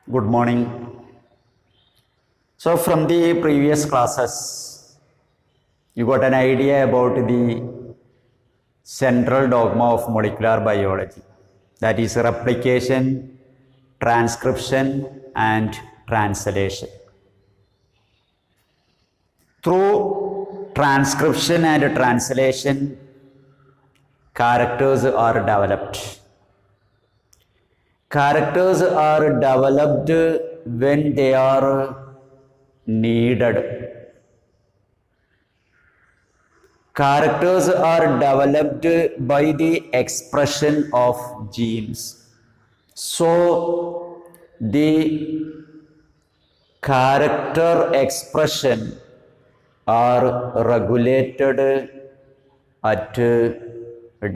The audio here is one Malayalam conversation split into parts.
Good morning. So from the previous classes, you got an idea about the central dogma of molecular biology, that is replication, transcription and translation. Through transcription and translation, characters are developed. Characters are developed when they are needed. Characters are developed by the expression of genes. So, the character expression are regulated at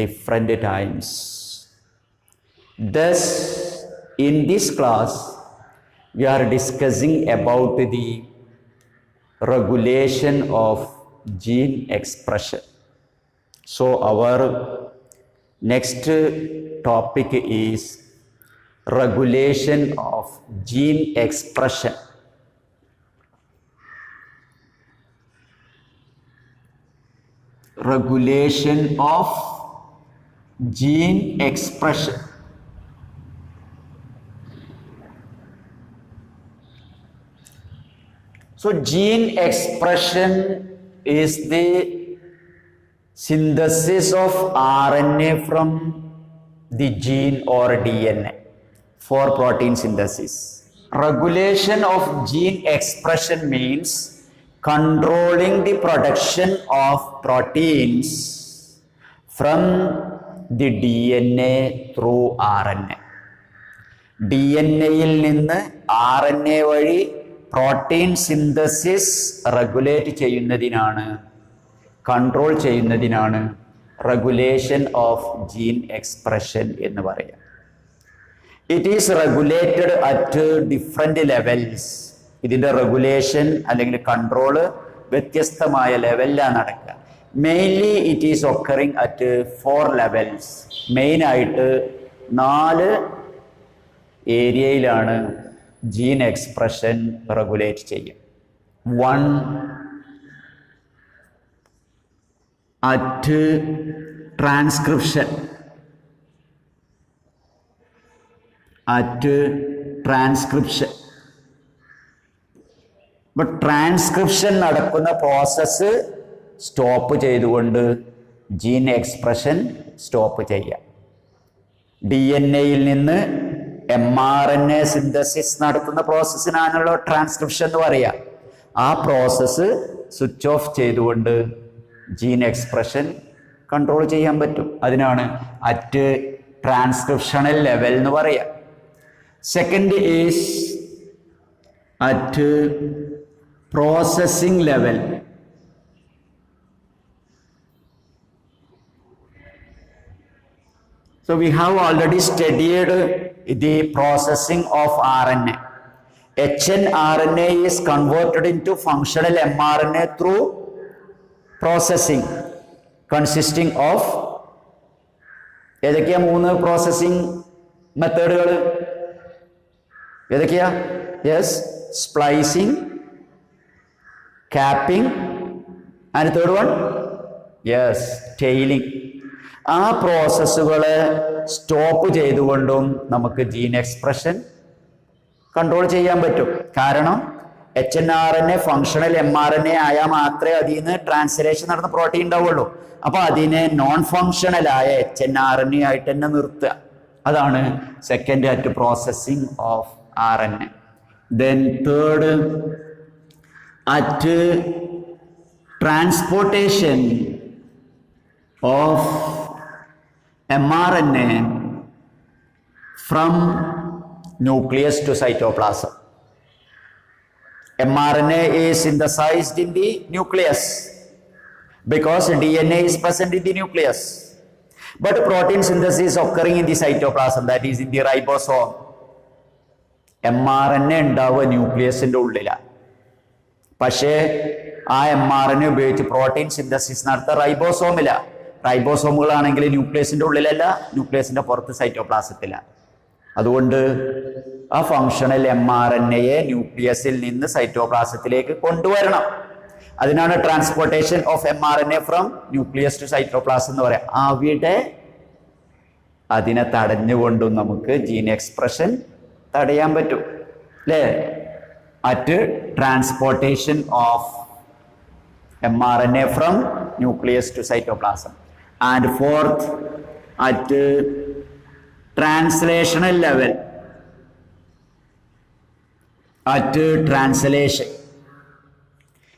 different times. Thus, in this class, we are discussing about the regulation of gene expression. So, our next topic is regulation of gene expression. Regulation of gene expression. So, gene expression is the synthesis of RNA from the gene or DNA for protein synthesis. Regulation of gene expression means controlling the production of proteins from the DNA through RNA. DNA-യിൽ നിന്ന് RNA വഴി പ്രോട്ടീൻ സിന്തസിസ് റെഗുലേറ്റ് ചെയ്യുന്നതിനാണ്, കൺട്രോൾ ചെയ്യുന്നതിനാണ് റെഗുലേഷൻ ഓഫ് ജീൻ എക്സ്പ്രഷൻ എന്ന് പറയാം. It is regulated at different levels. ഇതിൻ്റെ റെഗുലേഷൻ അല്ലെങ്കിൽ കൺട്രോള് വ്യത്യസ്തമായ ലെവലിലാണ് നടക്കുക. Mainly it is occurring at 4 levels. മെയിനായിട്ട് 4 ഏരിയയിലാണ് ജീൻ എക്സ്പ്രഷൻ റെഗുലേറ്റ് ചെയ്യും. 1 അറ്റ് ട്രാൻസ്ക്രിപ്ഷൻ. ബട്ട് ട്രാൻസ്ക്രിപ്ഷൻ നടക്കുന്ന പ്രോസസ്സ് സ്റ്റോപ്പ് ചെയ്തുകൊണ്ട് ജീൻ എക്സ്പ്രഷൻ സ്റ്റോപ്പ് ചെയ്യാം. DNA-യിൽ നിന്ന് mRNA സിന്തസിസ് നടത്തുന്ന പ്രോസസ്സിനാണല്ലോ ട്രാൻസ്ക്രിപ്ഷൻ എന്ന് പറയുക. ആ പ്രോസസ്സ് സ്വിച്ച് ഓഫ് ചെയ്തുകൊണ്ട് ജീൻ എക്സ്പ്രഷൻ കൺട്രോൾ ചെയ്യാൻ പറ്റും. അതിനാണ് അറ്റ് ട്രാൻസ്ക്രിപ്ഷണൽ ലെവൽ എന്ന് പറയുക. Second is at processing level. So we have already studied the processing of RNA. hnRNA is converted into functional mRNA through processing, consisting of ഏതൊക്കെയാ 3 പ്രോസസ്സിംഗ് മെത്തേഡുകൾ? ഏതൊക്കെയാ? Yes, splicing, capping and third one, yes, tailing. ആ പ്രോസസ്സുകളെ സ്റ്റോപ്പ് ചെയ്തുകൊണ്ടും നമുക്ക് ജീൻ എക്സ്പ്രഷൻ കൺട്രോൾ ചെയ്യാൻ പറ്റും. കാരണം hnRNA ഫങ്ഷണൽ mRNA ആയാൽ മാത്രമേ അതിൽ നിന്ന് ട്രാൻസ്ലേഷൻ നടന്ന പ്രോട്ടീൻ ഉണ്ടാവുള്ളൂ. അപ്പോൾ അതിനെ നോൺ ഫങ്ഷണലായ hnRNA ആയിട്ട് തന്നെ നിർത്തുക. അതാണ് second at processing of RNA. Then third at transportation of mRNA from nucleus to cytoplasm. mRNA is synthesized in the nucleus because DNA is present in the nucleus. But protein synthesis is occurring in the cytoplasm, that is in the ribosome. mRNA ഉണ്ടാവുക ന്യൂക്ലിയസിൻ്റെ ഉള്ളിലാണ്. പക്ഷേ ആ mRNA ഉപയോഗിച്ച് പ്രോട്ടീൻ സിന്തസിസ് നടത്തുക റൈബോസോമിലാണ്. റൈബോസോമുകളാണെങ്കിൽ ന്യൂക്ലിയസിൻ്റെ ഉള്ളിലല്ല, ന്യൂക്ലിയസിൻ്റെ പുറത്ത് സൈറ്റോപ്ലാസത്തിലാണ്. അതുകൊണ്ട് ആ ഫങ്ഷണൽ mRNA ന്യൂക്ലിയസിൽ നിന്ന് സൈറ്റോപ്ലാസത്തിലേക്ക് കൊണ്ടുവരണം. അതിനാണ് transportation of mRNA from nucleus to cytoplasm എന്ന് പറയാം. അവിടെ അതിനെ തടഞ്ഞുകൊണ്ടും നമുക്ക് ജീൻ എക്സ്പ്രഷൻ തടയാൻ പറ്റും അല്ലേ? At transportation of mRNA from nucleus to cytoplasm. And fourth, at translational level, at translation.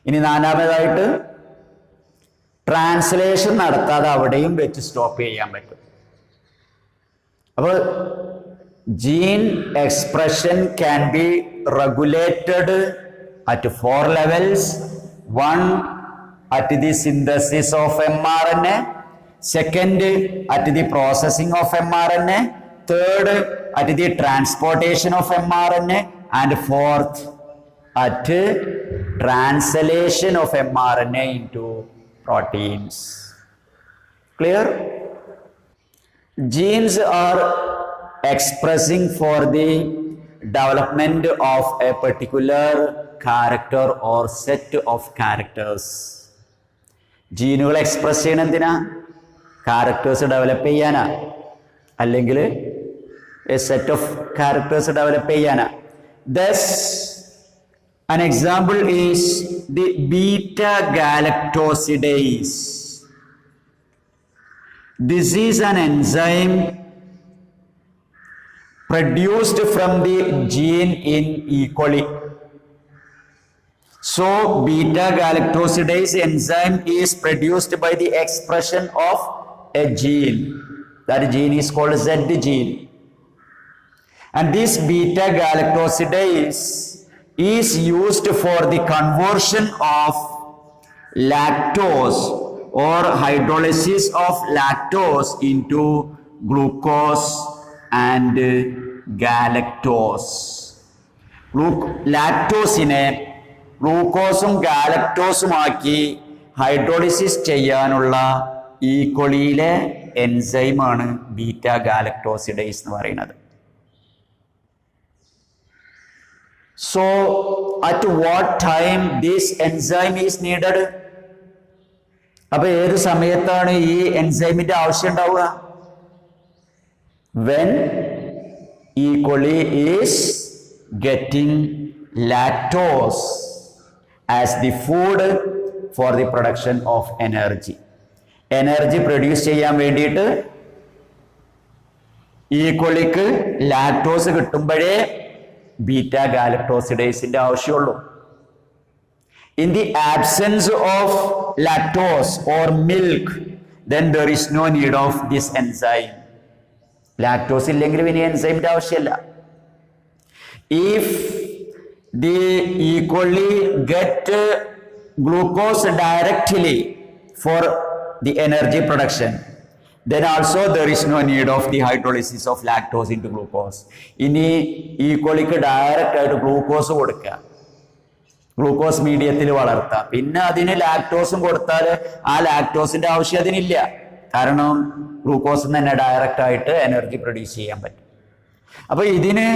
ഇനി നാലാമതായിട്ട് ട്രാൻസ്ലേഷൻ നടത്താതെ അവിടെയും വെച്ച് സ്റ്റോപ്പ് ചെയ്യാൻ പറ്റും. അപ്പോൾ gene expression can be regulated at 4 levels. 1, at the synthesis of mRNA. 2, at the processing of mRNA. 3, at the transportation of mRNA. And 4th, at translation of mRNA into proteins. Clear? Genes are expressing for the development of a particular character or set of characters. ജീനുകൾ എക്സ്പ്രസ് ചെയ്യണം എന്തിനാ? ക്യാരക്ടേഴ്സ് ഡെവലപ്പ് ചെയ്യാനാ, അല്ലെങ്കിൽ A set of characters develop ചെയ്യാനാ. Thus, an example is the beta galactosidase. This is an enzyme produced from the gene in E. coli. So, beta galactosidase enzyme is produced by the expression of a gene. That gene is called Z gene. And this beta galactosidase is used for the conversion of lactose or hydrolysis of lactose into glucose and galactose. ലാക്ടോസിനെ ഗ്ലൂക്കോസും ഗാലക്ടോസുമാക്കി ഹൈഡ്രോളിസിസ് ചെയ്യാനുള്ള ഈ കൊളിയിലെ എൻസൈമാണ് ബീറ്റ ഗാലക്ടോസിഡേസ് എന്ന് പറയുന്നത്. So, at what time this enzyme is needed? അപ്പൊ ഏത് സമയത്താണ് ഈ എൻസൈമിന്റെ ആവശ്യം ഉണ്ടാവുക? When E. coli is getting lactose as the food for the production of energy. Energy produce ചെയ്യാൻ വേണ്ടിയിട്ട് ഈ കൊളിക്ക് ലാക്ടോസ് കിട്ടുമ്പോഴേ ബീറ്റ ഗാലക്ടോസിഡേസിന്റെ ആവശ്യമുള്ളൂ. In the absence of lactose or milk, then there is no need of this enzyme. Lactose ഇല്ലെങ്കിൽ പിന്നെ എൻസൈമിന്റെ ആവശ്യമില്ല. If the E. coli get glucose directly for the energy production, then also there is no need of the hydrolysis of lactose into glucose. ഇനി ഈ കൊളിക്ക് ഡയറക്റ്റ് ആയിട്ട് ഗ്ലൂക്കോസ് കൊടുക്കുക, ഗ്ലൂക്കോസ് മീഡിയത്തിൽ വളർത്താം, പിന്നെ അതിന് ലാക്ടോസും കൊടുത്താൽ ആ ലാക്ടോസിന്റെ ആവശ്യം അതിനില്ല. കാരണം ഗ്ലൂക്കോസ് തന്നെ ഡയറക്റ്റ് ആയിട്ട് എനർജി പ്രൊഡ്യൂസ് ചെയ്യാൻ പറ്റും. അപ്പൊ ഇതിന്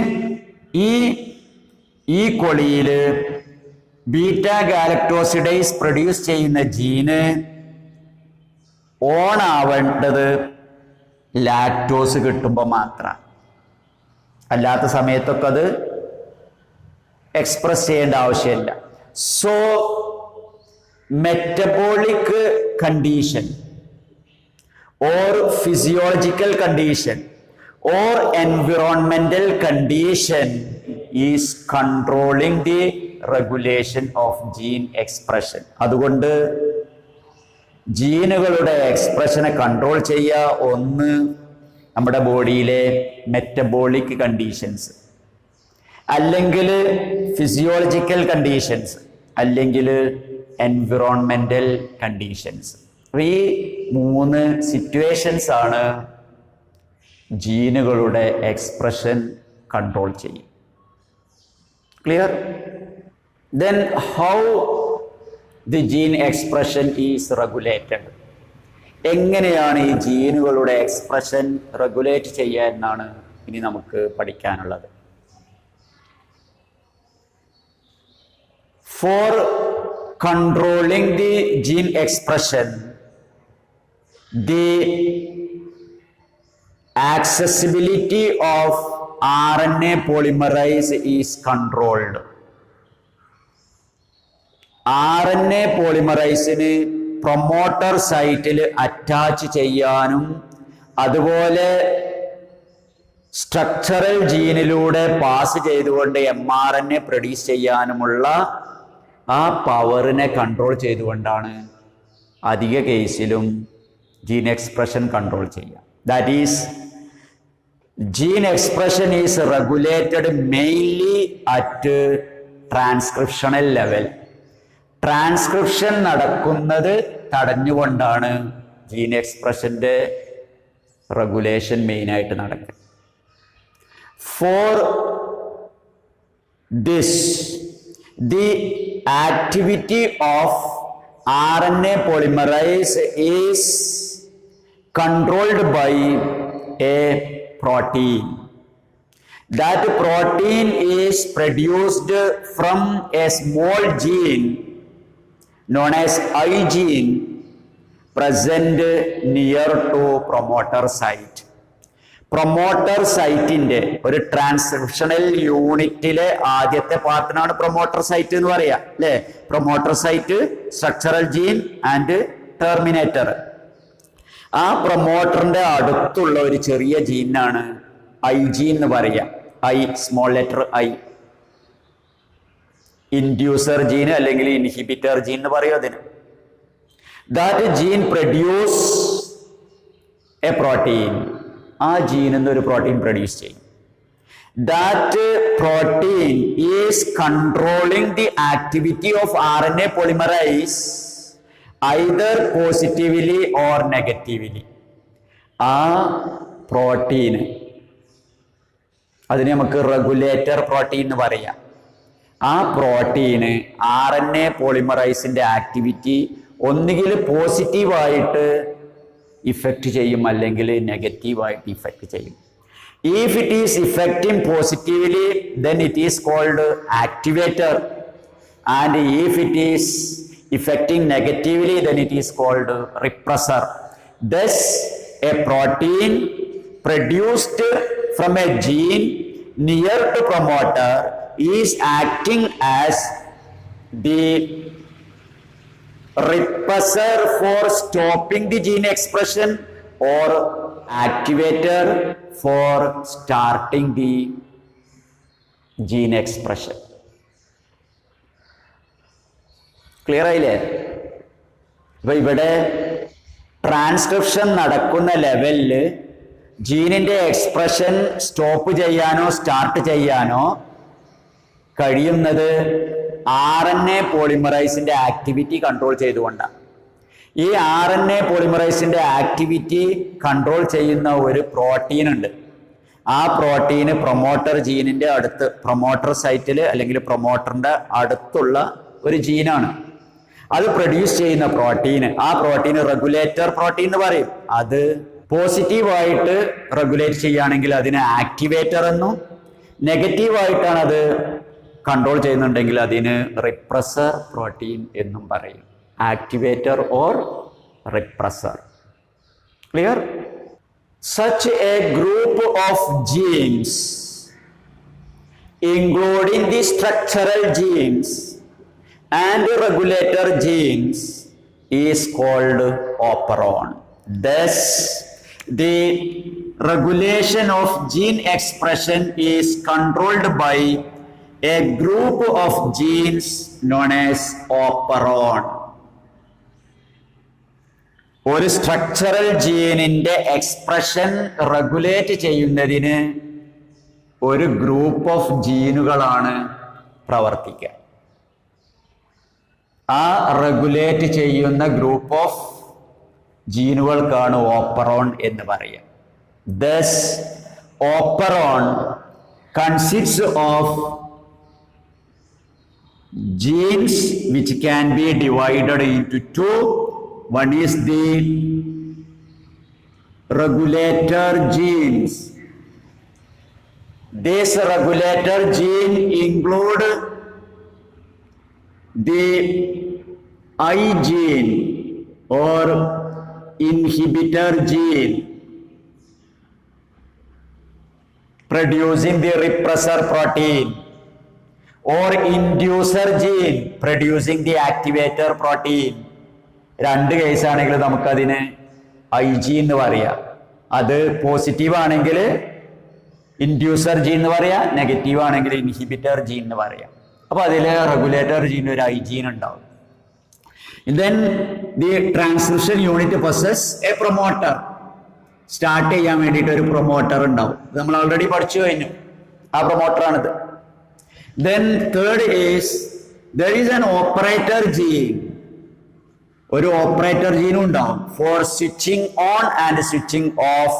ഈ കൊളിയിൽ ബീറ്റ ഗാലക്ടോസിഡേസ് പ്രൊഡ്യൂസ് ചെയ്യുന്ന ജീന് ഓൺ ആവേണ്ടത് ലാക്ടോസ് കിട്ടുമ്പോൾ മാത്രം. അല്ലാത്ത സമയത്തൊക്കെ അത് എക്സ്പ്രസ് ചെയ്യേണ്ട ആവശ്യമില്ല. So metabolic condition or physiological condition or environmental condition is controlling the regulation of gene expression. അതുകൊണ്ട് ജീനുകളുടെ എക്സ്പ്രഷനെ കൺട്രോൾ ചെയ്യുക ഒന്ന് നമ്മുടെ ബോഡിയിലെ മെറ്റബോളിക് കണ്ടീഷൻസ്, അല്ലെങ്കിൽ ഫിസിയോളജിക്കൽ കണ്ടീഷൻസ്, അല്ലെങ്കിൽ എൻവിറോൺമെന്റൽ കണ്ടീഷൻസ്. ഈ 3 സിറ്റുവേഷൻസ് ആണ് ജീനുകളുടെ എക്സ്പ്രഷൻ കൺട്രോൾ ചെയ്യും. Clear? Then how the gene expression is regulated. എങ്ങനെയാണ് ഈ ജീനുകളുടെ എക്സ്പ്രഷൻ റെഗുലേറ്റ് ചെയ്യുക എന്നാണ് ഇനി നമുക്ക് പഠിക്കാനുള്ളത്. For controlling the gene expression, the accessibility of RNA polymerase is controlled. RNA പോളിമറൈസിന് പ്രൊമോട്ടർ സൈറ്റിൽ അറ്റാച്ച് ചെയ്യാനും അതുപോലെ സ്ട്രക്ചറൽ ജീനിലൂടെ പാസ് ചെയ്തുകൊണ്ട് mRNA പ്രൊഡ്യൂസ് ചെയ്യാനുമുള്ള ആ പവറിനെ കൺട്രോൾ ചെയ്തുകൊണ്ടാണ് അധിക കേസിലും ജീൻ എക്സ്പ്രഷൻ കൺട്രോൾ ചെയ്യുക. That is gene expression is regulated mainly at transcriptional level. Transcription നടക്കുന്നത് തടഞ്ഞുകൊണ്ടാണ് ജീൻ എക്സ്പ്രഷന്റെ റെഗുലേഷൻ മെയിനായിട്ട് നടക്കുക. For this the activity of RNA polymerase is controlled by a protein. That protein is produced from a small gene known as I gene present near to promoter site. Promoter സൈറ്റിന്റെ ഒരു ട്രാൻസ്ക്രിപ്ഷണൽ യൂണിറ്റിലെ ആദ്യത്തെ പാർട്ടിനാണ് പ്രൊമോട്ടർ സൈറ്റ് എന്ന് പറയാ അല്ലെ. Promoter site, structural gene and terminator. ആ പ്രൊമോട്ടറിന്റെ അടുത്തുള്ള ഒരു ചെറിയ ജീനാണ് ഐ ജീൻ എന്ന് പറയാ. I, small letter I. Inducer gene അല്ലെങ്കിൽ ഇൻഹിബിറ്റർ ജീൻ എന്ന് പറയും അതിന്. That gene produce a protein. ആ ജീനിൽ നിന്ന് ഒരു പ്രോട്ടീൻ പ്രൊഡ്യൂസ് ചെയ്യും. That protein is controlling the activity of RNA polymerase either positively or negatively. ആ പ്രോട്ടീന്, അതിന് നമുക്ക് റെഗുലേറ്റർ പ്രോട്ടീൻ എന്ന് പറയാം. ആ പ്രോട്ടീന് RNA പോളിമറൈസിന്റെ ആക്ടിവിറ്റി ഒന്നുകിൽ പോസിറ്റീവായിട്ട് ഇഫക്റ്റ് ചെയ്യും അല്ലെങ്കിൽ നെഗറ്റീവായിട്ട് ഇഫക്റ്റ് ചെയ്യും. If it is affecting positively, then it is called activator, and if it is affecting negatively, then it is called repressor. Thus, a protein produced from a gene near to promoter is acting as the repressor for stopping the gene expression or activator for starting the gene expression. Clear ആയില്ലേ? അപ്പൊ ഇവിടെ ട്രാൻസ്ക്രിപ്ഷൻ നടക്കുന്ന ലെവലില് ജീനിന്റെ എക്സ്പ്രഷൻ സ്റ്റോപ്പ് ചെയ്യാനോ സ്റ്റാർട്ട് ചെയ്യാനോ കഴിയുന്നത് RNA പോളിമറൈസിന്റെ ആക്ടിവിറ്റി കൺട്രോൾ ചെയ്തുകൊണ്ടാണ്. ഈ RNA പോളിമറൈസിന്റെ ആക്ടിവിറ്റി കൺട്രോൾ ചെയ്യുന്ന ഒരു പ്രോട്ടീൻ ഉണ്ട്. ആ പ്രോട്ടീന് പ്രൊമോട്ടർ ജീനിന്റെ അടുത്ത്, പ്രൊമോട്ടർ സൈറ്റിൽ അല്ലെങ്കിൽ പ്രൊമോട്ടറിന്റെ അടുത്തുള്ള ഒരു ജീനാണ്. അത് പ്രൊഡ്യൂസ് ചെയ്യുന്ന പ്രോട്ടീന്, ആ പ്രോട്ടീന് റെഗുലേറ്റർ പ്രോട്ടീൻ എന്ന് പറയും. അത് പോസിറ്റീവായിട്ട് റെഗുലേറ്റ് ചെയ്യുകയാണെങ്കിൽ അതിന് ആക്ടിവേറ്റർ എന്നും, നെഗറ്റീവായിട്ടാണ് അത് കൺട്രോൾ ചെയ്യുന്നുണ്ടെങ്കിൽ അതിന് റിപ്രസർ പ്രോട്ടീൻ എന്നും പറയും. Activator or repressor. Clear? Such a group of genes including the structural genes and regulator genes is called operon. Thus, the regulation of gene expression is controlled by a group of genes known as operon. ഒരു സ്ട്രക്ചറൽ ജീനിന്റെ എക്സ്പ്രഷൻ റെഗുലേറ്റ് ചെയ്യുന്നതിന് ഒരു ഗ്രൂപ്പ് ഓഫ് ജീനുകളാണ് പ്രവർത്തിക്കുക. ആ റെഗുലേറ്റ് ചെയ്യുന്ന ഗ്രൂപ്പ് ഓഫ് ജീനുകൾക്കാണ് ഓപ്പറോൺ എന്ന് പറയുക. Thus, operon consists of genes which can be divided into two. One is the regulator genes. This regulator gene include the I gene or inhibitor gene producing the repressor protein or inducer gene producing the activator protein. രണ്ട് കേസാണെങ്കിൽ നമുക്കതിന് ഐ ജി എന്ന് പറയാം. അത് പോസിറ്റീവ് ആണെങ്കിൽ ഇൻഡ്യൂസർ ജീൻ എന്ന് പറയാം, നെഗറ്റീവ് ആണെങ്കിൽ ഇൻഹിബിറ്റർ ജീൻ എന്ന് പറയാം. അപ്പൊ അതിൽ റെഗുലേറ്റർ ജീൻ ഒരു ഐ ജീൻ ഉണ്ടാവും. Then the transcription unit possess A promoter. Start ചെയ്യാൻ വേണ്ടിയിട്ട് ഒരു പ്രൊമോട്ടർ ഉണ്ടാവും. നമ്മൾ ഓൾറെഡി പഠിച്ചു കഴിഞ്ഞു, ആ പ്രൊമോട്ടറാണിത്. Then third is there is an operator gene. ഒരു ഓപ്പറേറ്റർ ജീനും ഉണ്ടാവും for switching on and switching off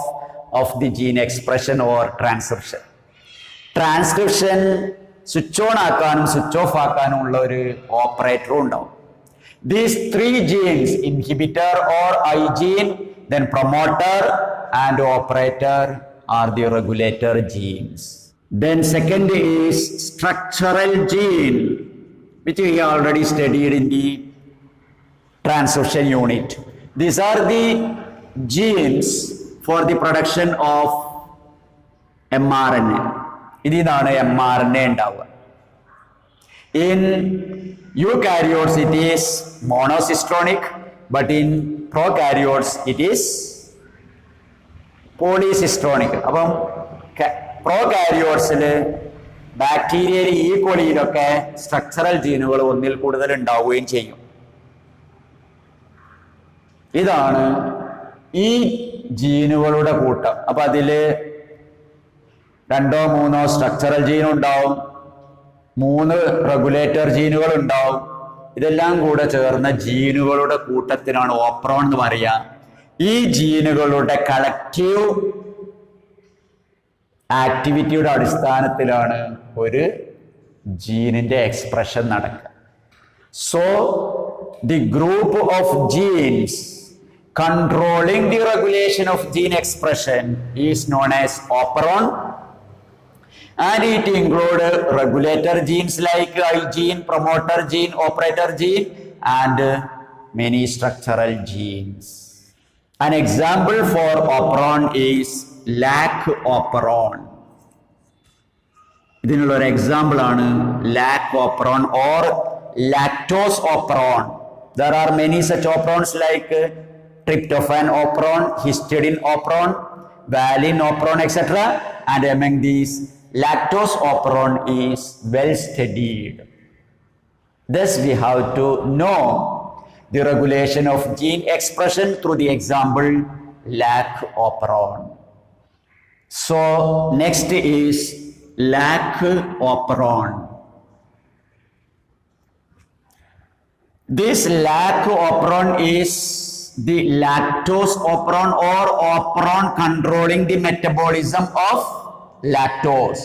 of the gene expression or transcription. Transcription switch on ആക്കാനും സ്വിച്ച് ഓഫ് ആക്കാനും ഉള്ള ഒരു ഓപ്പറേറ്ററും ഉണ്ടാവും. These three genes, inhibitor or I gene, then promoter and operator, are the regulator genes. Then second is structural gene, which we already studied in the transcription unit. These are the genes for the production of mRNA. ഇതിനാണ് mRNA ഉണ്ടാവുക. In eukaryotes it is monocystronic, but in prokaryotes it is polycystronic. അപ്പം പ്രോകാരിയോട്സിൽ ബാക്ടീരിയയിൽ ഈ കൊളിയിലൊക്കെ സ്ട്രക്ചറൽ ജീനുകൾ ഒന്നിൽ കൂടുതൽ ഉണ്ടാവുകയും ചെയ്യും. ഇതാണ് ഈ ജീനുകളുടെ കൂട്ടം. അപ്പൊ അതില് 2 or 3 സ്ട്രക്ചറൽ ജീൻ ഉണ്ടാവും, 3 റെഗുലേറ്റർ ജീനുകൾ ഉണ്ടാവും. ഇതെല്ലാം കൂടെ ചേർന്ന ജീനുകളുടെ കൂട്ടത്തിനാണ് ഓപ്രോൺ എന്ന് പറയുക. ഈ ജീനുകളുടെ കളക്റ്റീവ് ആക്ടിവിറ്റിയുടെ അടിസ്ഥാനത്തിലാണ് ഒരു ജീനിന്റെ എക്സ്പ്രഷൻ നടക്കുക. So the group of jeans controlling the regulation of gene expression is known as operon, and it includes regulator genes like I gene, promoter gene, operator gene, and many structural genes. An example for operon is lac operon. ഇതിനുള്ള ഒരു എക്സാമ്പിൾ ആണ് lac operon or lactose operon. There are many such operons like tryptophan operon, histidine operon, valine operon, etc. And among these, lactose operon is well studied. Thus, we have to know the regulation of gene expression through the example lac operon. So, next is lac operon. This lac operon is the lactose operon or operon controlling the metabolism of lactose,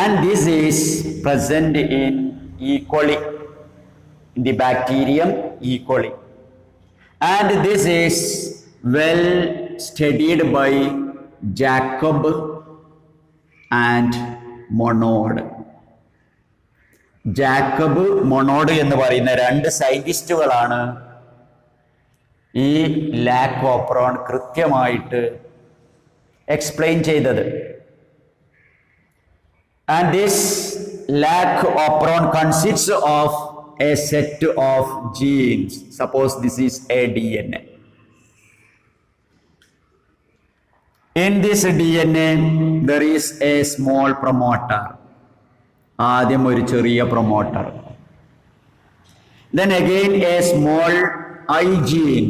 and this is present in E. coli, in the bacterium E. coli, and this is well studied by Jacob and Monod. Jacob Monod എന്ന് പറയുന്ന 2 സയന്റിസ്റ്റുകളാണ് ഈ ലാക് ഓപ്പറോൺ കൃത്യമായിട്ട് എക്സ്പ്ലെയിൻ ചെയ്തത്. And this lac operon consist of a set of genes. Suppose this is a DNA. In this DNA there is a small promoter. ആദ്യം ഒരു ചെറിയ promoter, then again a small I gene,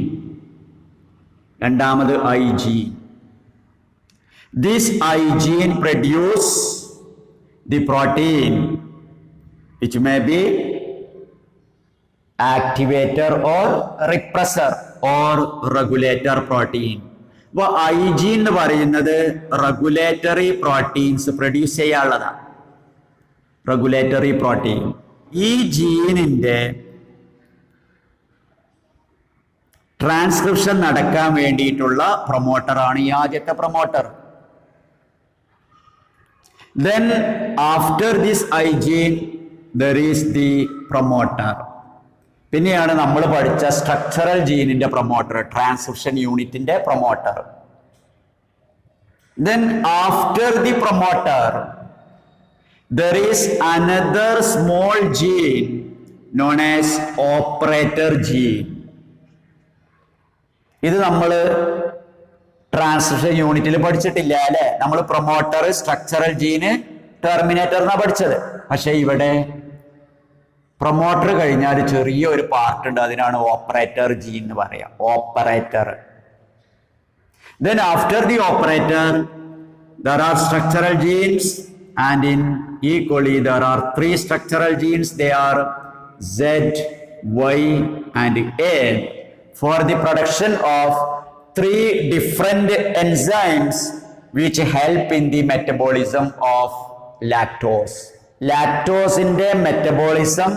രണ്ടാമത് I gene. This I gene produce the protein which may be activator or repressor or regulator protein. അപ്പോൾ I gene എന്ന് പറയുന്നത് റെഗുലേറ്ററി പ്രോട്ടീൻസ് പ്രൊഡ്യൂസ് ചെയ്യാനുള്ളതാണ്. Regulatory protein. ഈ ജീനിന്റെ ട്രാൻസ്ക്രിപ്ഷൻ നടക്കാൻ വേണ്ടിയിട്ടുള്ള പ്രൊമോട്ടറാണ് ഈ ആദ്യത്തെ promoter. Then after this I gene there is the promoter. പിന്നെയാണ് നമ്മൾ പഠിച്ച സ്ട്രക്ചറൽ ജീനിന്റെ പ്രൊമോട്ടർ, ട്രാൻസ്ക്രിപ്ഷൻ യൂണിറ്റിന്റെ promoter. Then after the promoter there is another small gene known as operator gene. ഇത് നമ്മൾ ട്രാൻസ്ക്രിപ്ഷൻ യൂണിറ്റിൽ പഠിച്ചിട്ടില്ല അല്ലെ? നമ്മൾ പ്രൊമോട്ടർ, സ്ട്രക്ചറൽ ജീന്, ടെർമിനേറ്റർ എന്നാ പഠിച്ചത്. പക്ഷെ ഇവിടെ പ്രൊമോട്ടർ കഴിഞ്ഞാൽ ചെറിയ ഒരു പാർട്ട് ഉണ്ട്, അതിനാണ് ഓപ്പറേറ്റർ ജീൻ എന്ന് പറയാം. Operator. Then after the operator there are structural genes, and in E. coli there are 3 structural genes. They are Z, Y and A for the production of 3 different enzymes which help in the metabolism of lactose. ലാക്ടോസിന്റെ മെറ്റബോളിസം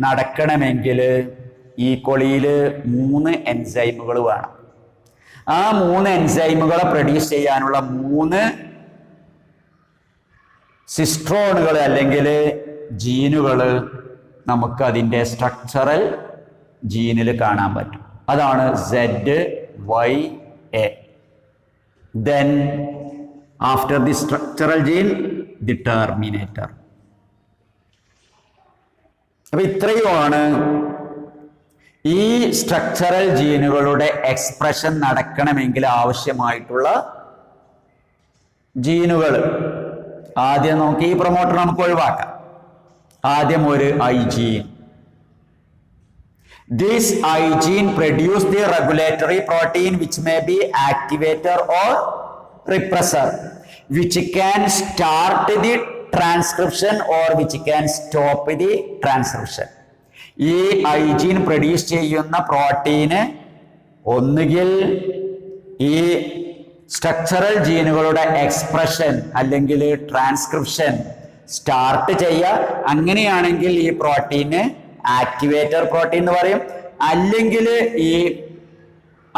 നടക്കണമെങ്കിൽ ഈ കൊളിയിൽ 3 എൻസൈമുകൾ വേണം. ആ 3 എൻസൈമുകളെ പ്രൊഡ്യൂസ് ചെയ്യാനുള്ള 3 സിസ്ട്രോണുകൾ അല്ലെങ്കിൽ ജീനുകൾ നമുക്ക് അതിൻ്റെ സ്ട്രക്ചറൽ ജീനിൽ കാണാൻ പറ്റും. അതാണ് ZYA. Then after the structural gene, the terminator. അപ്പൊ ഇത്രയുമാണ് ഈ സ്ട്രക്ചറൽ ജീനുകളുടെ എക്സ്പ്രഷൻ നടക്കണമെങ്കിൽ ആവശ്യമായിട്ടുള്ള ജീനുകൾ. ആദ്യം നമുക്ക് ഈ പ്രൊമോട്ടർ നമുക്ക് ഒഴിവാക്കാം. ആദ്യം ഒരു I gene. This I gene produce the regulatory protein which may be activator or repressor, which can start the transcription or which can stop the transcription. ഈ ഐ ജീൻ പ്രൊഡ്യൂസ് ചെയ്യുന്ന പ്രോട്ടീന് ഒന്നുകിൽ ഈ സ്ട്രക്ചറൽ ജീനുകളുടെ എക്സ്പ്രഷൻ അല്ലെങ്കിൽ ട്രാൻസ്ക്രിപ്ഷൻ സ്റ്റാർട്ട് ചെയ്യുക. അങ്ങനെയാണെങ്കിൽ ഈ പ്രോട്ടീന് ആക്ടിവേറ്റർ പ്രോട്ടീൻ എന്ന് പറയും. അല്ലെങ്കിൽ ഈ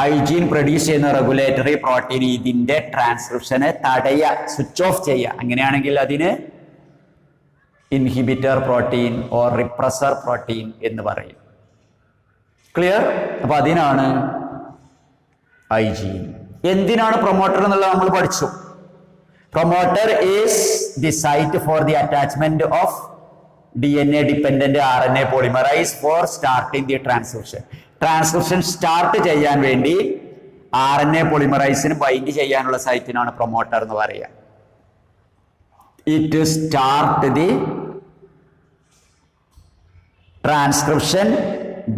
ഐ ജീൻ പ്രൊഡ്യൂസ് ചെയ്യുന്ന റെഗുലേറ്ററി പ്രോട്ടീൻ ഇതിന്റെ ട്രാൻസ്ക്രിപ്ഷനെ തടയുക, സ്വിച്ച് ഓഫ് ചെയ്യുക. അങ്ങനെയാണെങ്കിൽ അതിന് inhibitor protein or repressor protein എന്ന് പറയും. ക്ലിയർ? അപ്പൊ അതിനാണ് ഐ ജീൻ. എന്തിനാണ് പ്രൊമോട്ടർ എന്നുള്ളത് നമ്മൾ പഠിച്ചു. Promoter is the site for the attachment of DNA dependent RNA polymerase for starting the transcription. ട്രാൻസ്ക്രിപ്ഷൻ സ്റ്റാർട്ട് ചെയ്യാൻ വേണ്ടി RNA പോളിമറൈസിന് ബൈൻഡ് ചെയ്യാനുള്ള സൈറ്റിനാണ് പ്രൊമോട്ടർ എന്ന് പറയുക. It start the transcription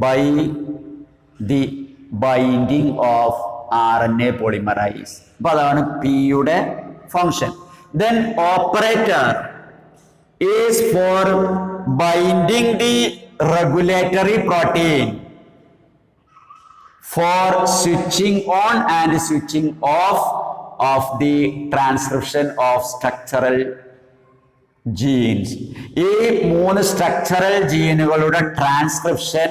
by the binding of RNA polymerase. അപ്പൊ അതാണ് പിയുടെ function. Then operator is for binding the regulatory protein for switching on and switching off of the transcription of structural genes. ഈ 3 സ്ട്രക്ചറൽ ജീനുകളുടെ ട്രാൻസ്ക്രിപ്ഷൻ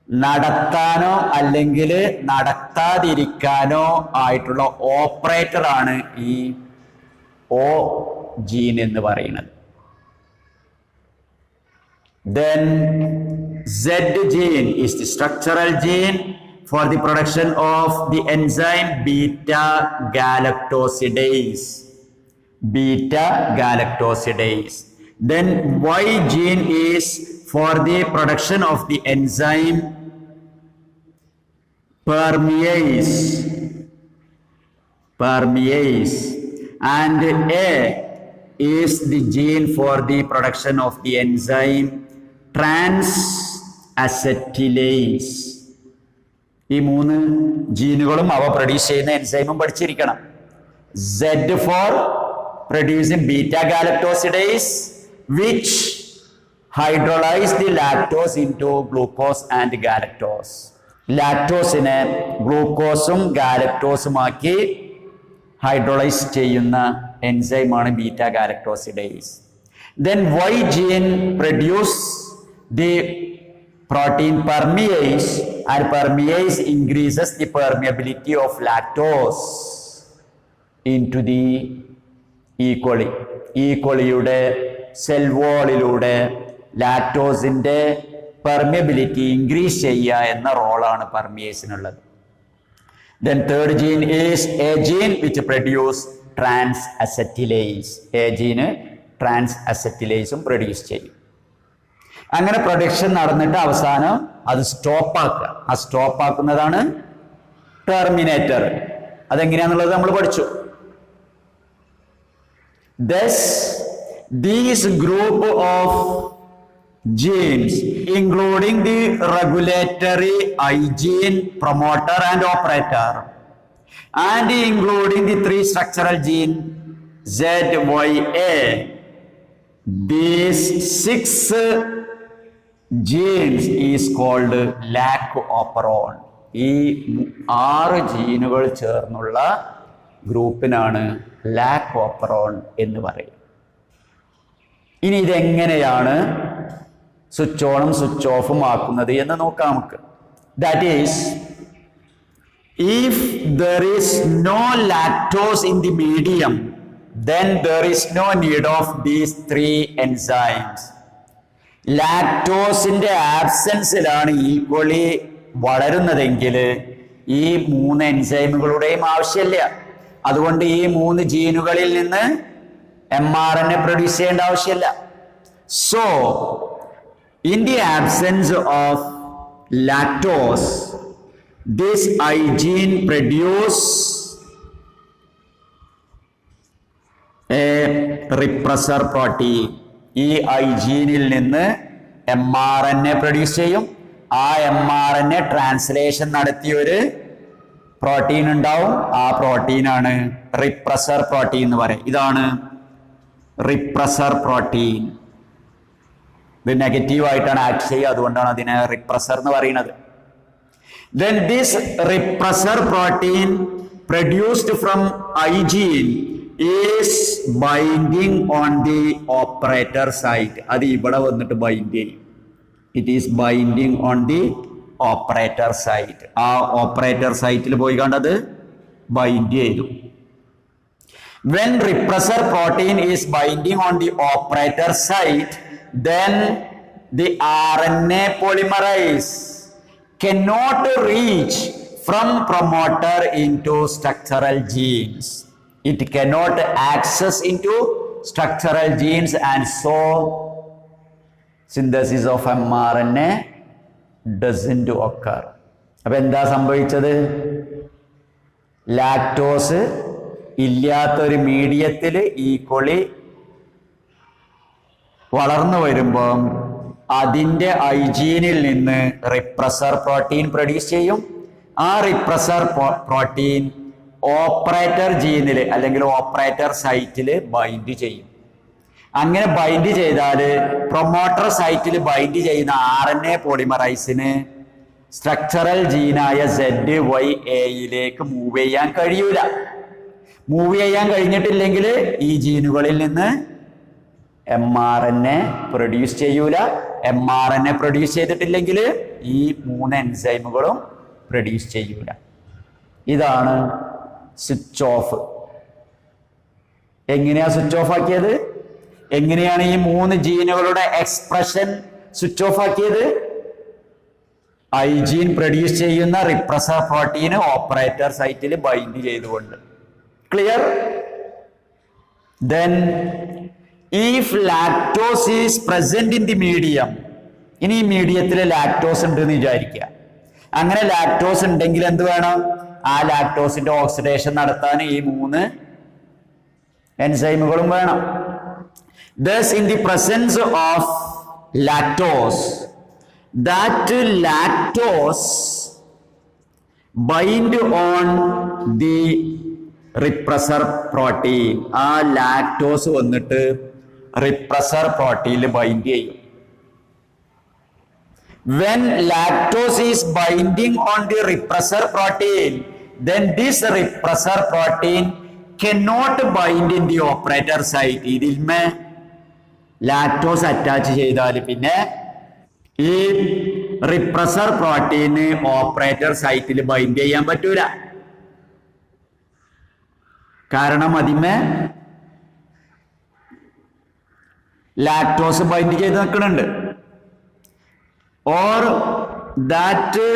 നടത്താനോ അല്ലെങ്കിൽ നടത്താതിരിക്കാനോ ആയിട്ടുള്ള ഓപ്പറേറ്റർ ആണ് ഈ ഓ ജീൻ എന്ന് പറയുന്നത്. Then Z gene is the structural gene for the production of the enzyme beta galactosidase. Beta galactosidase. Then Y gene is for the production of the enzyme permease. And A is the gene for the production of the enzyme transacetylase. ഈ 3 ജീനുകളും അവ പ്രൊഡ്യൂസ് ചെയ്യുന്ന എൻസൈമും പഠിച്ചിരിക്കണം. Z for producing beta galactosidase which hydrolyze the lactose into glucose and galactose. ലാക്ടോസിനെ ഗ്ലൂക്കോസും ഗാലക്ടോസുമാക്കി ഹൈഡ്രോളൈസ് ചെയ്യുന്ന എൻസൈമാണ് beta galactosidase. Then Y gene produce the protein permease, and permease increases the permeability of lactose into the E. coli. E. coliയുടെ സെൽ വോളിലൂടെ ലാക്ടോസിന്റെ പെർമിയബിലിറ്റി ഇൻക്രീസ് ചെയ്യുക എന്ന റോളാണ് പെർമിയേസിനുള്ളത്. Then third gene is a gene which produce trans acetylase. A gene trans acetylase produce ചെയ്യും. അങ്ങനെ പ്രൊഡക്ഷൻ നടന്നിട്ട് അവസാനം അത് സ്റ്റോപ്പ് ആക്കുക. ആ സ്റ്റോപ്പ് ആക്കുന്നതാണ് ടെർമിനേറ്റർ. അതെങ്ങനെയാന്നുള്ളത് നമ്മൾ പഠിച്ചു. Thus, these group of genes, including the regulatory I gene, promoter and operator, and including the three structural gene ZYA, these 6 genes is called lac operon. ഈ 6 ജീനുകൾ ചേർന്നുള്ള ഗ്രൂപ്പിനാണ് ലാക് ഓപ്പറോൺ എന്ന് പറയും. ഇനി ഇതെങ്ങനെയാണ് സ്വിച്ച് ഓണും സ്വിച്ച് ഓഫും ആക്കുന്നത് എന്ന് നോക്കാം നമുക്ക്. That is, if there is no lactose in the medium, then there is no need of these 3 enzymes. ലാക്ടോസിന്റെ ആബ്സെൻസിലാണ് ഈക്വലി വളരുന്നതെങ്കിൽ ഈ 3 എൻസൈമുകളുടെയും ആവശ്യമില്ല. അതുകൊണ്ട് ഈ 3 ജീനുകളിൽ നിന്ന് mRNA പ്രൊഡ്യൂസ് ചെയ്യേണ്ട ആവശ്യമില്ല. So in the absence of lactose, this I gene produce a repressor protein. ഈ I ജീനിൽ നിന്ന് mRNA പ്രൊഡ്യൂസ് ചെയ്യും. ആ mRNA ട്രാൻസ്ലേഷൻ നടത്തിയ ഒരു പ്രോട്ടീൻ ഉണ്ടാവും. ആ പ്രോട്ടീനാണ് റിപ്രസർ പ്രോട്ടീൻ എന്ന് പറയും. ഇതാണ് റിപ്രസർ പ്രോട്ടീൻ. ഇത് നെഗറ്റീവ് ആയിട്ടാണ് ആക്ട് ചെയ്യുക, അതുകൊണ്ടാണ് അതിനെ റിപ്രസർ എന്ന് പറയുന്നത്. Then this repressor protein produced from I gene is binding on the operator site. അത് ഇവിടെ വന്നിട്ട് ബൈൻഡ് ചെയ്യും. It is binding on the operator site. ആ ഓപ്പറേറ്റർ സൈറ്റിൽ പോയി കണ്ടത് ബൈൻഡ് ചെയ്തു. When repressor protein is binding on the operator site, then the RNA polymerase cannot reach from promoter into structural genes. It cannot access into structural genes, and so synthesis of mRNA doesn't occur. അപ്പൊ എന്താ സംഭവിച്ചത്? ലാക്ടോസ് ഇല്ലാത്തൊരു മീഡിയത്തിൽ ഈക്വലി വളർന്നു വരുമ്പം അതിൻ്റെ ഐജീനിൽ നിന്ന് റിപ്രസർ പ്രോട്ടീൻ പ്രൊഡ്യൂസ് ചെയ്യും. ആ റിപ്രസർ പ്രോട്ടീൻ ഓപ്പറേറ്റർ ജീനിൽ അല്ലെങ്കിൽ ഓപ്പറേറ്റർ സൈറ്റിൽ ബൈൻഡ് ചെയ്യും. അങ്ങനെ ബൈൻഡ് ചെയ്താൽ പ്രൊമോട്ടർ സൈറ്റിൽ ബൈൻഡ് ചെയ്യുന്ന RNA പോളിമറൈസിന് സ്ട്രക്ചറൽ ജീനായ ZYAയിലേക്ക് മൂവ് ചെയ്യാൻ കഴിയൂല. മൂവ് ചെയ്യാൻ കഴിഞ്ഞിട്ടില്ലെങ്കിൽ ഈ ജീനുകളിൽ നിന്ന് mRNA പ്രൊഡ്യൂസ് ചെയ്യൂല. mRNA പ്രൊഡ്യൂസ് ചെയ്തിട്ടില്ലെങ്കിൽ ഈ 3 എൻസൈമുകളും പ്രൊഡ്യൂസ് ചെയ്യൂല. ഇതാണ് സ്വിച്ച് ഓഫ്. എങ്ങനെയാ സ്വിച്ച് ഓഫ് ആക്കിയത്? എങ്ങനെയാണ് ഈ 3 ജീനുകളുടെ എക്സ്പ്രഷൻ സ്വിച്ച് ഓഫ് ആക്കിയത്? ഐ ജീൻ പ്രൊഡ്യൂസ് ചെയ്യുന്ന റിപ്രസർ പ്രോട്ടീൻ ഓപ്പറേറ്റർ സൈറ്റിൽ ബൈൻഡ് ചെയ്തുകൊണ്ട്. Clear? Then if lactose is present in the medium, ഇനി ഈ മീഡിയത്തിൽ ലാക്ടോസ് ഉണ്ട് എന്ന് വിചാരിക്കുക. അങ്ങനെ ലാക്ടോസ് ഉണ്ടെങ്കിൽ എന്ത് വേണം? ആ ലാക്ടോസിന്റെ ഓക്സിഡേഷൻ നടത്താൻ ഈ 3 എൻസൈമുകളും വേണം. Thus, in the presence of lactose, that lactose bind on the repressor protein. ആ ലാക്ടോസ് വന്നിട്ട് റിപ്രസർ പ്രോട്ടീനിൽ ബൈൻഡ് ചെയ്യും. When lactose is binding on the repressor protein, then this repressor protein cannot bind in the operator site. ഇതിൽമേ ലാക്ടോസ് അറ്റാച്ച് ചെയ്താൽ പിന്നെ ഈ റിപ്രസർ പ്രോട്ടീന് ഓപ്പറേറ്റർ സൈറ്റിൽ ബൈൻഡ് ചെയ്യാൻ പറ്റൂല. കാരണം അതിമേ ലാക്ടോസ് ബൈൻഡ് ചെയ്ത് നിൽക്കുന്നുണ്ട്. Or that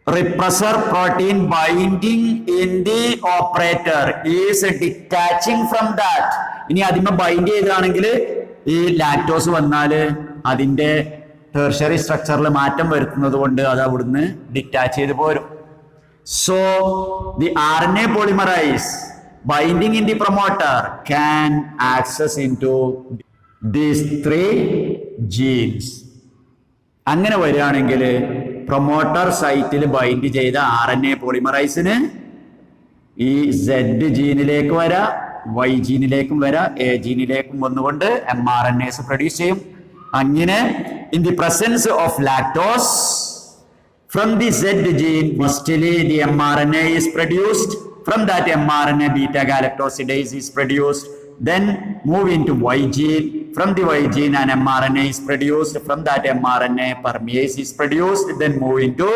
repressor protein binding in the operator is detaching from that. ഇനി അതിന്മേൽ ബൈൻഡ് ചെയ്താണെങ്കിൽ ഈ ലാക്ടോസ് വന്നാൽ അതിന്റെ ടെർഷ്യറി സ്ട്രക്ചറിൽ മാറ്റം വരുത്തുന്നത് കൊണ്ട് അത് അവിടുന്ന് ഡിറ്റാച്ച് ചെയ്ത് പോരും. So the RNA polymerase binding in the promoter can access into these 3 genes. അങ്ങനെ വരികയാണെങ്കിൽ പ്രൊമോട്ടർ സൈറ്റിൽ ബൈൻഡ് ചെയ്ത RNA പോളിമറൈസിന് ഈ Z ജീനിലേക്ക് വരാം, Y ജീനിലേക്കും വരാം, A ജീനിലേക്കും വന്നുകൊണ്ട് mRNAs പ്രൊഡ്യൂസ് ചെയ്യും. അങ്ങനെ in the presence of lactose from the Z gene mostly the mRNA is produced. From that mRNA beta galactosidase is produced. Then move into Y gene. From the Y gene an mRNA is produced. From that mRNA permease is produced. Then move into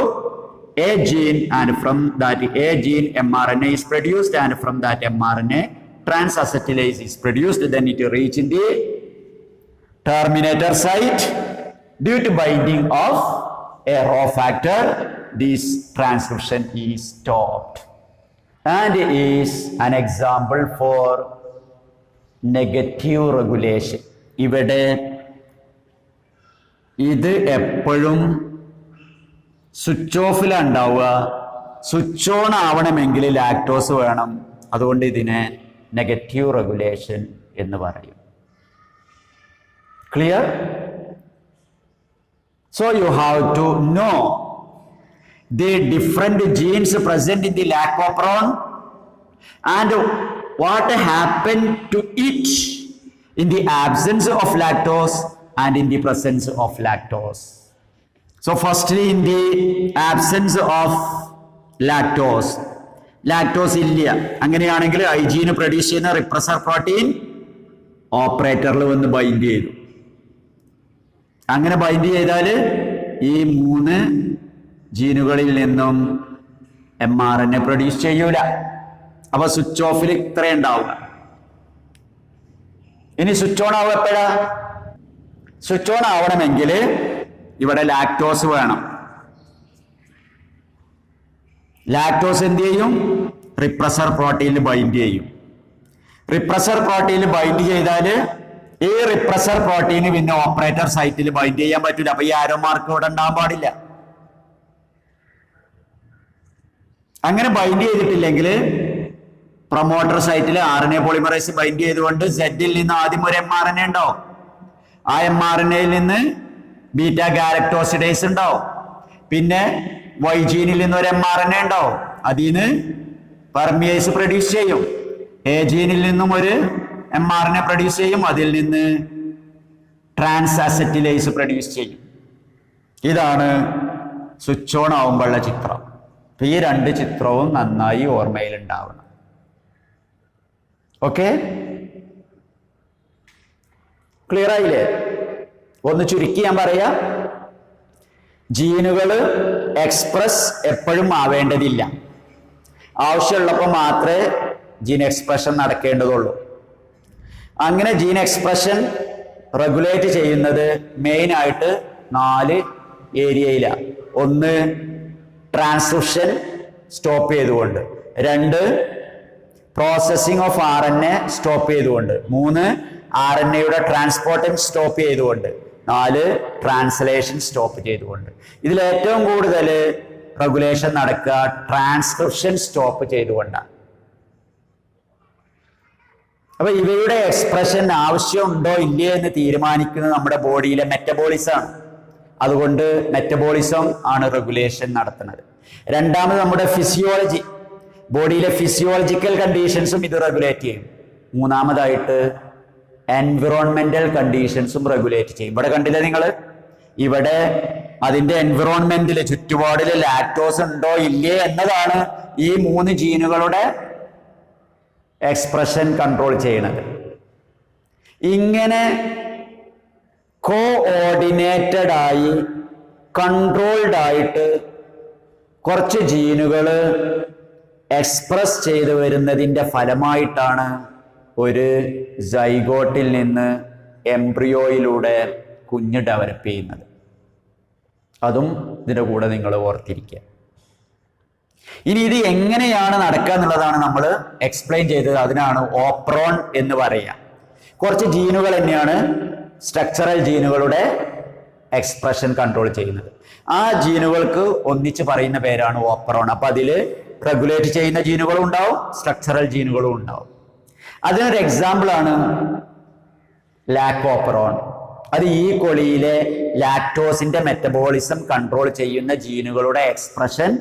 A gene, and from that A gene mRNA is produced, and from that mRNA transacetylase is produced. Then it reach in the terminator site. Due to binding of a Rho factor, this transcription is stopped, and is an example for negative regulation. ഇവിടെ ഇത് എപ്പോഴും സ്വിച്ച് ഓഫിലുണ്ടാവുക. സ്വിച്ച് ഓൺ ആവണമെങ്കിൽ ലാക്ടോസ് വേണം. അതുകൊണ്ട് ഇതിനെ നെഗറ്റീവ് റെഗുലേഷൻ എന്ന് പറയും. Clear? So you have to know the different genes present in the lac operon and what happened to it in the absence of lactose and in the presence of lactose. So firstly, in the absence of lactose ഇല്ല. അങ്ങനെയാണെങ്കിൽ ഐജീന് പ്രൊഡ്യൂസ് ചെയ്യുന്ന റിപ്രസർ പ്രോട്ടീൻ ഓപ്പറേറ്ററിൽ വന്ന് ബൈൻഡ് ചെയ്തു. അങ്ങനെ ബൈൻഡ് ചെയ്താൽ ഈ 3 ജീനുകളിൽ നിന്നും mRNA പ്രൊഡ്യൂസ് ചെയ്യൂല. അപ്പൊ സ്വിച്ച് ഓഫിൽ ഇത്രയും ഉണ്ടാവുക. ഇനി സ്വിച്ച് ഓൺ ആവുക എപ്പോഴാ? സ്വിച്ച് ഓൺ ആവണമെങ്കിൽ ഇവിടെ ലാക്ടോസ് വേണം. ലാക്ടോസ് എന്ത് ചെയ്യും? റിപ്രസർ പ്രോട്ടീനിൽ ബൈൻഡ് ചെയ്യും. റിപ്രസർ പ്രോട്ടീനിൽ ബൈൻഡ് ചെയ്താൽ ഈ റിപ്രസർ പ്രോട്ടീന് പിന്നെ ഓപ്പറേറ്റർ സൈറ്റിൽ ബൈൻഡ് ചെയ്യാൻ പറ്റില്ല. അപ്പൊ ഈ ആരോ മാർക്ക് ഇവിടെ ഉണ്ടാകാൻ പാടില്ല. അങ്ങനെ ബൈൻഡ് ചെയ്തിട്ടില്ലെങ്കിൽ പ്രൊമോട്ടർ സൈറ്റിൽ RNA പോളിമറൈസ് ബൈൻഡ് ചെയ്തുകൊണ്ട് സെറ്റിൽ നിന്ന് ആദ്യം ഒരു mRNA ഉണ്ടാവും. ആ mRNAയിൽ നിന്ന് ബീറ്റ ഗാലക്ടോസിഡേസ് ഉണ്ടാവും. പിന്നെ Y ജീനിൽ നിന്ന് ഒരു mRNA ഉണ്ടാവും. അതിൽ നിന്ന് പെർമിയേസ് പ്രൊഡ്യൂസ് ചെയ്യും. A ജീനിൽ നിന്നും ഒരു mRNA പ്രൊഡ്യൂസ് ചെയ്യും. അതിൽ നിന്ന് ട്രാൻസാസെറ്റിലേസ് പ്രൊഡ്യൂസ് ചെയ്യും. ഇതാണ് സ്വിച്ച് ഓൺ ആവുമ്പോഴുള്ള ചിത്രം. ഈ 2 ചിത്രവും നന്നായി ഓർമ്മയിൽ ഉണ്ടാവണം. ഓക്കെ, ക്ലിയർ ആയില്ലേ? ഒന്ന് ചുരുക്കി ഞാൻ പറയാ. ജീനുകൾ എക്സ്പ്രസ് എപ്പോഴും ആവേണ്ടതില്ല. ആവശ്യമുള്ളപ്പോൾ മാത്രമേ ജീൻ എക്സ്പ്രഷൻ നടക്കേണ്ടതുള്ളൂ. അങ്ങനെ ജീൻ എക്സ്പ്രഷൻ റെഗുലേറ്റ് ചെയ്യുന്നത് മെയിൻ ആയിട്ട് 4 ഏരിയയിലാണ്. 1 ട്രാൻസ്ക്രിപ്ഷൻ സ്റ്റോപ്പ് ചെയ്തുകൊണ്ട്, 2 പ്രോസസ്സിംഗ് ഓഫ് RNA സ്റ്റോപ്പ് ചെയ്തുകൊണ്ട്, 3 RNAയുടെ ട്രാൻസ്പോർട്ടേഷൻ സ്റ്റോപ്പ് ചെയ്തുകൊണ്ട്, 4 ട്രാൻസ്ലേഷൻ സ്റ്റോപ്പ് ചെയ്തുകൊണ്ട്. ഇതിൽ ഏറ്റവും കൂടുതൽ റെഗുലേഷൻ നടക്കുക ട്രാൻസ്ക്രിപ്ഷൻ സ്റ്റോപ്പ് ചെയ്തുകൊണ്ടാണ്. അപ്പൊ ഇവയുടെ എക്സ്പ്രഷൻ ആവശ്യമുണ്ടോ ഇല്ലേ എന്ന് തീരുമാനിക്കുന്നത് നമ്മുടെ ബോഡിയിലെ മെറ്റബോളിസം. അതുകൊണ്ട് മെറ്റബോളിസം ആണ് റെഗുലേഷൻ നടത്തുന്നത്. രണ്ടാമത് നമ്മുടെ ഫിസിയോളജി, ബോഡിയിലെ ഫിസിയോളജിക്കൽ കണ്ടീഷൻസും ഇത് റെഗുലേറ്റ് ചെയ്യും. മൂന്നാമതായിട്ട് എൻവിറോൺമെന്റൽ കണ്ടീഷൻസും റെഗുലേറ്റ് ചെയ്യും. ഇവിടെ കണ്ടില്ലേ നിങ്ങൾ? ഇവിടെ അതിന്റെ എൻവിറോൺമെന്റിൽ ചുറ്റുപാടിൽ ലാക്ടോസ് ഉണ്ടോ ഇല്ലേ എന്നതാണ് ഈ 3 ജീനുകളുടെ എക്സ്പ്രഷൻ കൺട്രോൾ ചെയ്യുന്നത്. ഇങ്ങനെ കോഓർഡിനേറ്റഡ് ആയി കൺട്രോൾഡ് ആയിട്ട് കുറച്ച് ജീനുകൾ എക്സ്പ്രസ് ചെയ്തു വരുന്നതിൻ്റെ ഫലമായിട്ടാണ് ഒരു സൈഗോട്ടിൽ നിന്ന് എംബ്രിയോയിലൂടെ കുഞ്ഞ് ഡെവലപ്പ് ചെയ്യുന്നത്. അതും ഇതിൻ്റെ കൂടെ നിങ്ങൾ ഓർത്തിരിക്കുക. ഇനി ഇത് എങ്ങനെയാണ് നടക്കുക എന്നുള്ളതാണ് നമ്മൾ എക്സ്പ്ലെയിൻ ചെയ്തത്. അതിനാണ് ഓപ്രോൺ എന്ന് പറയുക. കുറച്ച് ജീനുകൾ തന്നെയാണ് സ്ട്രക്ചറൽ ജീനുകളുടെ എക്സ്പ്രഷൻ കൺട്രോൾ ചെയ്യുന്നത്. ആ ജീനുകൾക്ക് ഒന്നിച്ച് പറയുന്ന പേരാണ് ഓപ്രോൺ. അപ്പൊ അതിൽ റെഗുലേറ്റ് ചെയ്യുന്ന ജീനുകളും ഉണ്ടാവും, സ്ട്രക്ചറൽ ജീനുകളും ഉണ്ടാവും. അതിനൊരു എക്സാമ്പിൾ ആണ് ലാക്കോപ്രോൺ. അത് ഈ കൊളിയിലെ ലാക്ടോസിന്റെ മെറ്റബോളിസം കൺട്രോൾ ചെയ്യുന്ന ജീനുകളുടെ എക്സ്പ്രഷൻ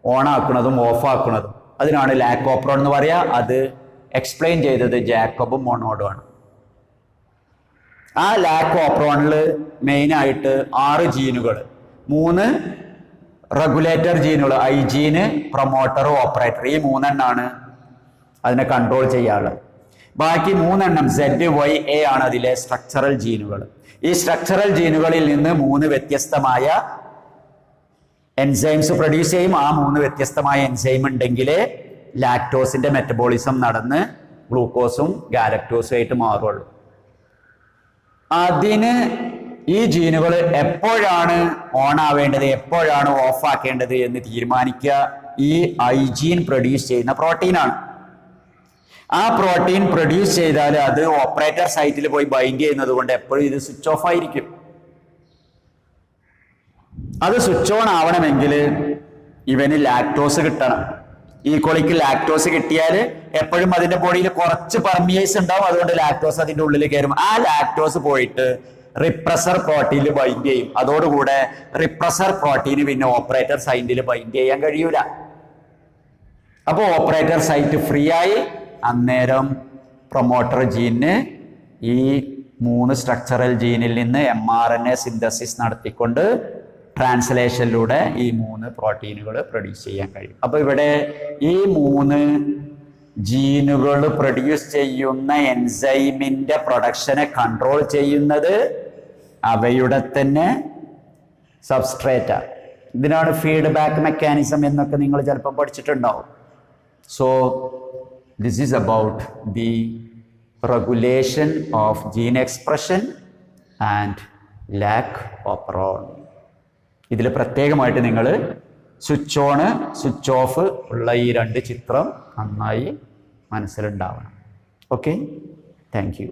ഓൺ ആക്കുന്നതും ഓഫ് ആക്കുന്നതും അതിനാണ് ലാക്കോപ്രോൺ എന്ന് പറയുക. അത് എക്സ്പ്ലെയിൻ ചെയ്തത് ജാക്കബും മൊണോഡും ആണ്. ആ ലാക്കോപ്രോണിൽ മെയിനായിട്ട് 6 ജീനുകൾ, 3 റെഗുലേറ്റർ ജീനുകൾ, ഐ ജീന്, പ്രൊമോട്ടർ, ഓപ്പറേറ്റർ, ഈ 3 എണ്ണമാണ് അതിനെ കൺട്രോൾ ചെയ്യാറുള്ളത്. ബാക്കി 3 എണ്ണം ZYA ആണ് അതിലെ സ്ട്രക്ചറൽ ജീനുകൾ. ഈ സ്ട്രക്ചറൽ ജീനുകളിൽ നിന്ന് 3 വ്യത്യസ്തമായ എൻസൈംസ് പ്രൊഡ്യൂസ് ചെയ്യും. ആ 3 വ്യത്യസ്തമായ എൻസൈം ഉണ്ടെങ്കിൽ ലാക്ടോസിന്റെ മെറ്റബോളിസം നടന്ന് ഗ്ലൂക്കോസും ഗാലക്ടോസും ആയിട്ട് മാറുള്ളൂ. അതിന് ഈ ജീനുകൾ എപ്പോഴാണ് ഓൺ ആവേണ്ടത്, എപ്പോഴാണ് ഓഫ് ആക്കേണ്ടത് എന്ന് തീരുമാനിക്കുക ഈ ഐ ജീൻ പ്രൊഡ്യൂസ് ചെയ്യുന്ന പ്രോട്ടീനാണ്. ആ പ്രോട്ടീൻ പ്രൊഡ്യൂസ് ചെയ്താൽ അത് ഓപ്പറേറ്റർ സൈറ്റിൽ പോയി ബൈൻഡ് ചെയ്യുന്നത് കൊണ്ട് എപ്പോഴും ഇത് സ്വിച്ച് ഓഫ് ആയിരിക്കും. അത് സ്വിച്ച് ഓൺ ആവണമെങ്കിൽ ഇവന് ലാക്ടോസ് കിട്ടണം. ഈ കൊളിക്ക് ലാക്ടോസ് കിട്ടിയാൽ എപ്പോഴും അതിന്റെ ബോഡിയിൽ കുറച്ച് പെർമിയേഴ്സ് ഉണ്ടാവും. അതുകൊണ്ട് ലാക്ടോസ് അതിന്റെ ഉള്ളിൽ കയറും. ആ ലാക്ടോസ് പോയിട്ട് റിപ്രസർ പ്രോട്ടീനിൽ ബൈൻഡ് ചെയ്യും. അതോടുകൂടെ റിപ്രസർ പ്രോട്ടീന് പിന്നെ ഓപ്പറേറ്റർ സൈറ്റിൽ ബൈൻഡ് ചെയ്യാൻ കഴിയൂല. അപ്പോൾ ഓപ്പറേറ്റർ സൈറ്റ് ഫ്രീ ആയി. അന്നേരം പ്രൊമോട്ടർ ജീനിന് ഈ 3 സ്ട്രക്ചറൽ ജീനിൽ നിന്ന് mRNA സിന്തസിസ് നടത്തിക്കൊണ്ട് ട്രാൻസ്ലേഷനിലൂടെ ഈ 3 പ്രോട്ടീനുകൾ പ്രൊഡ്യൂസ് ചെയ്യാൻ കഴിയും. അപ്പൊ ഇവിടെ ഈ 3 ജീനുകൾ പ്രൊഡ്യൂസ് ചെയ്യുന്ന എൻസൈമിന്റെ പ്രൊഡക്ഷനെ കൺട്രോൾ ചെയ്യുന്നത് അവയുടെ തന്നെ സബ്സ്ട്രേറ്റാണ്. ഇതിനാണ് ഫീഡ്ബാക്ക് മെക്കാനിസം എന്നൊക്കെ നിങ്ങൾ ചിലപ്പോൾ പഠിച്ചിട്ടുണ്ടാവും. So this is about the regulation of gene expression and lac operon. ഇതിൽ പ്രത്യേകമായിട്ട് നിങ്ങൾ സ്വിച്ച് ഓണ് സ്വിച്ച് ഓഫ് ഉള്ള ഈ 2 ചിത്രം നന്നായി മനസ്സിലുണ്ടാവണം. Okay, thank you.